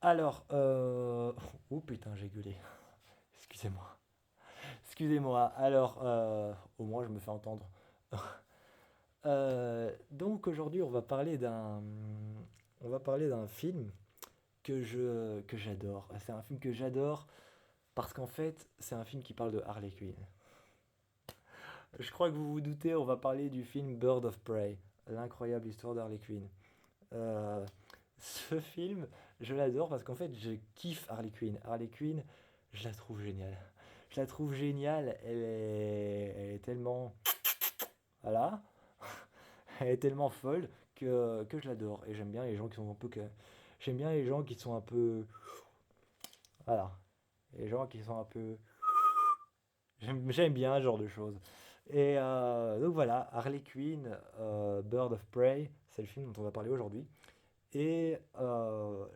Alors, oh putain, j'ai gueulé. Excusez-moi. Excusez-moi. Alors, au moins je me fais entendre. Donc aujourd'hui, on va parler d'un film que j'adore. C'est un film que j'adore parce qu'en fait, c'est un film qui parle de Harley Quinn. Je crois que vous vous doutez, on va parler du film Bird of Prey, l'incroyable histoire d'Harley Quinn. Euh, Ce film, je l'adore parce qu'en fait, je kiffe Harley Quinn. Harley Quinn, je la trouve géniale. Je la trouve géniale. Elle est tellement, voilà, elle est tellement folle que je l'adore. Et j'aime bien les gens qui sont un peu j'aime bien les gens qui sont un peu, voilà, les gens qui sont un peu, j'aime bien ce genre de choses. Et donc voilà, Harley Quinn, Bird of Prey, c'est le film dont on va parler aujourd'hui. Et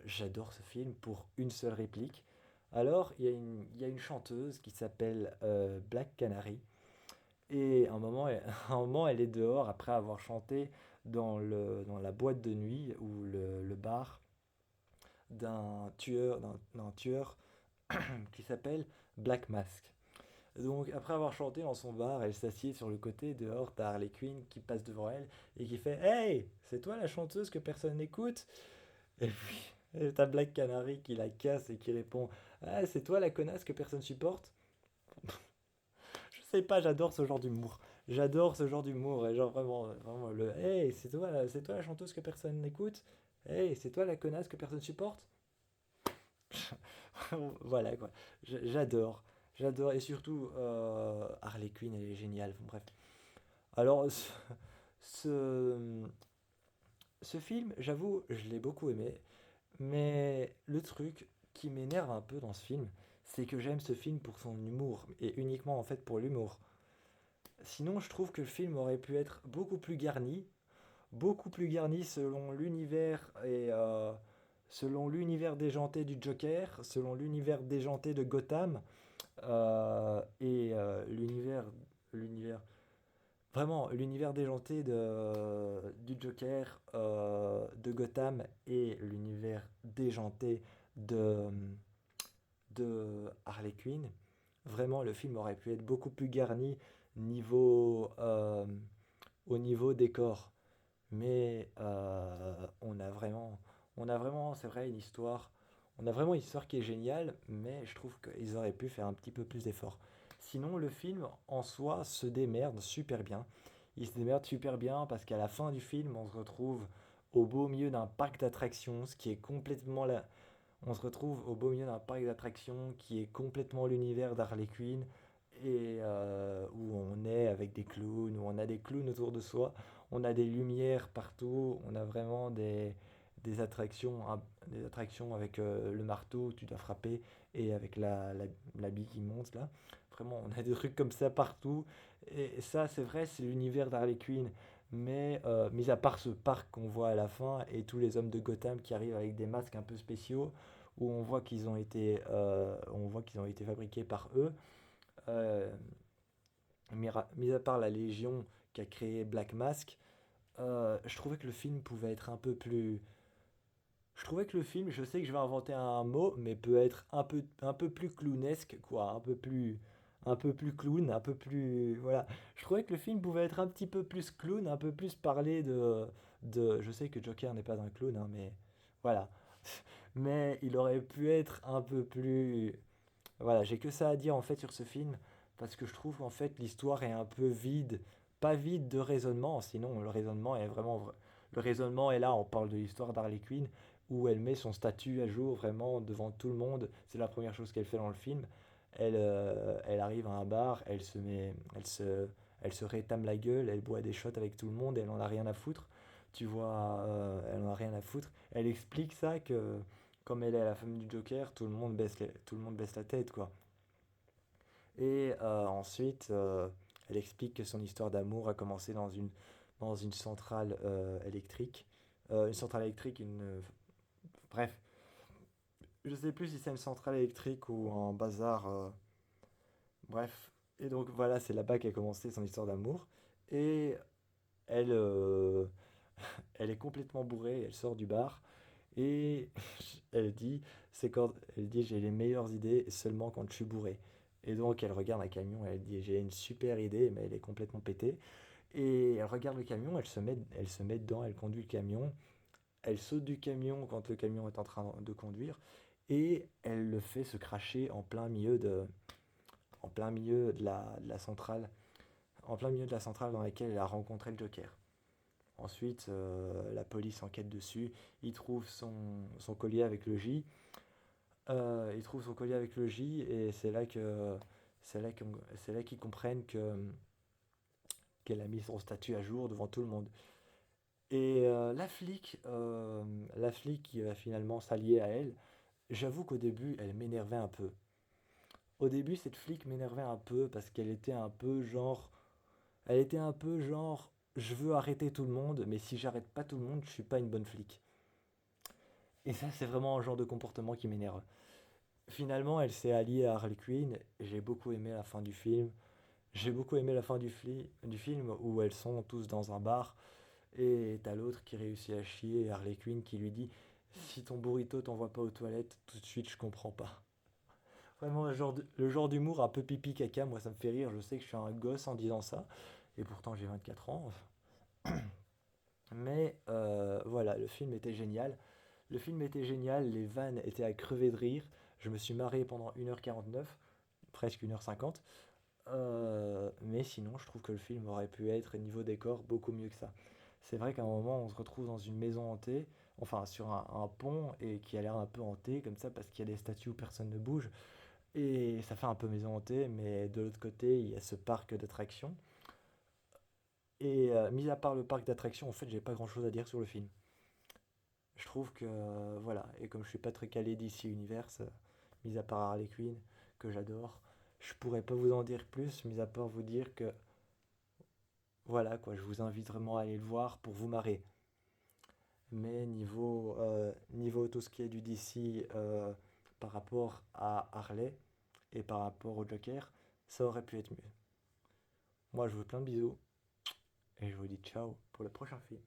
j'adore ce film pour une seule réplique. Alors, il y a une chanteuse qui s'appelle Black Canary. Et à un moment, à un moment, elle est dehors après avoir chanté dans la boîte de nuit ou le bar d'un tueur qui s'appelle Black Mask. Donc, après avoir chanté dans son bar, elle s'assied sur le côté dehors. T'as Harley Quinn qui passe devant elle et qui fait Hey, c'est toi la chanteuse que personne n'écoute? Et puis, t'as Black Canary qui la casse et qui répond Ah, c'est toi la connasse que personne supporte? Je sais pas, j'adore ce genre d'humour. J'adore ce genre d'humour. Et genre vraiment, vraiment le Hey, c'est toi la chanteuse que personne n'écoute? Hey, c'est toi la connasse que personne supporte? Voilà quoi. J'adore. J'adore. Et surtout, Harley Quinn, elle est géniale. Bon, bref. Alors, ce, ce film, j'avoue, je l'ai beaucoup aimé. Mais le truc qui m'énerve un peu dans ce film, c'est que j'aime ce film pour son humour, et uniquement en fait pour l'humour. Sinon, je trouve que le film aurait pu être beaucoup plus garni selon l'univers et selon l'univers déjanté du Joker, selon l'univers déjanté de Gotham et l'univers, vraiment l'univers déjanté du Joker, de Gotham et l'univers déjanté de de Harley Quinn. Vraiment, le film aurait pu être beaucoup plus garni niveau, au niveau décor. Mais on a vraiment, c'est vrai, une histoire. On a vraiment une histoire qui est géniale, mais je trouve qu'ils auraient pu faire un petit peu plus d'efforts. Sinon, le film en soi se démerde super bien. Il se démerde super bien parce qu'à la fin du film, on se retrouve au beau milieu d'un parc d'attractions, ce qui est complètement on se retrouve au beau milieu d'un parc d'attractions qui est complètement l'univers d'Harley Quinn et où on est avec des clowns, où on a des clowns autour de soi, on a des lumières partout, on a vraiment des attractions avec le marteau, tu dois frapper, et avec la bille qui monte là. Vraiment, on a des trucs comme ça partout. Et ça, c'est vrai, c'est l'univers d'Harley Quinn. Mais mis à part ce parc qu'on voit à la fin et tous les hommes de Gotham qui arrivent avec des masques un peu spéciaux, où on voit qu'ils ont été fabriqués par eux, euh, mis à part la Légion qui a créé Black Mask, je trouvais que le film pouvait être un peu plus. Je trouvais que le film, je sais que je vais inventer un mot, mais peut être un peu plus clownesque, quoi, un peu plus clown, un peu plus, voilà. Je trouvais que le film pouvait être un petit peu plus clown, un peu plus parler je sais que Joker n'est pas un clown, hein, mais voilà. Mais il aurait pu être un peu plus. Voilà, j'ai que ça à dire en fait sur ce film, parce que je trouve qu'en fait l'histoire est un peu vide, pas vide de raisonnement, sinon le raisonnement est vraiment vrai. Le raisonnement est là, on parle de l'histoire d'Harley Quinn, où elle met son statut à jour vraiment devant tout le monde, c'est la première chose qu'elle fait dans le film. Elle arrive à un bar, elle se rétame la gueule, elle boit des shots avec tout le monde, elle en a rien à foutre. Tu vois, elle en a rien à foutre. Elle explique ça que comme elle est la femme du Joker, tout le monde baisse la tête, quoi. Et ensuite, elle explique que son histoire d'amour a commencé dans une centrale électrique. Une centrale électrique, bref, je sais plus si c'est une centrale électrique ou un bazar. Bref. Et donc voilà, c'est là-bas qu'a commencé son histoire d'amour. Et elle, elle est complètement bourrée, elle sort du bar. Et elle dit, c'est quand elle dit j'ai les meilleures idées seulement quand je suis bourré. Et donc elle regarde un camion, elle dit j'ai une super idée, mais elle est complètement pétée. Et elle regarde le camion, elle se met dedans, elle conduit le camion, elle saute du camion quand le camion est en train de conduire, et elle le fait se cracher en plein milieu de la centrale, en plein milieu de la centrale dans laquelle elle a rencontré le Joker. Ensuite, la police enquête dessus, il trouve son collier avec le J, il trouve son collier avec le J, et c'est là qu'ils comprennent qu'elle a mis son statut à jour devant tout le monde. Et la flic qui va finalement s'allier à elle, j'avoue qu'au début, elle m'énervait un peu. Au début, cette flic m'énervait un peu parce qu'elle était un peu genre, elle était un peu genre, je veux arrêter tout le monde, mais si j'arrête pas tout le monde, je suis pas une bonne flic. Et ça, c'est vraiment un genre de comportement qui m'énerve. Finalement, elle s'est alliée à Harley Quinn. J'ai beaucoup aimé la fin du film. J'ai beaucoup aimé la fin du film où elles sont tous dans un bar et t'as l'autre qui réussit à chier et Harley Quinn qui lui dit si ton burrito t'envoie pas aux toilettes, tout de suite je comprends pas. Vraiment le genre d'humour un peu pipi caca, moi ça me fait rire. Je sais que je suis un gosse en disant ça et pourtant j'ai 24 ans. Mais voilà, le film était génial. Le film était génial, les vannes étaient à crever de rire. Je me suis marré pendant 1h49, presque 1h50. Mais sinon, je trouve que le film aurait pu être, niveau décor, beaucoup mieux que ça. C'est vrai qu'à un moment, on se retrouve dans une maison hantée, enfin sur un pont, et qui a l'air un peu hanté, comme ça, parce qu'il y a des statues où personne ne bouge. Et ça fait un peu maison hantée, mais de l'autre côté, il y a ce parc d'attractions. Et mis à part le parc d'attractions, en fait, j'ai pas grand-chose à dire sur le film. Je trouve que, voilà, et comme je suis pas très calé d'ici Universe, mis à part Harley Quinn, que j'adore, je pourrais pas vous en dire plus, mis à part vous dire que, voilà, quoi, je vous invite vraiment à aller le voir pour vous marrer. Mais niveau tout ce qui est du DC par rapport à Harley et par rapport au Joker, ça aurait pu être mieux. Moi, je vous fais plein de bisous et je vous dis ciao pour le prochain film.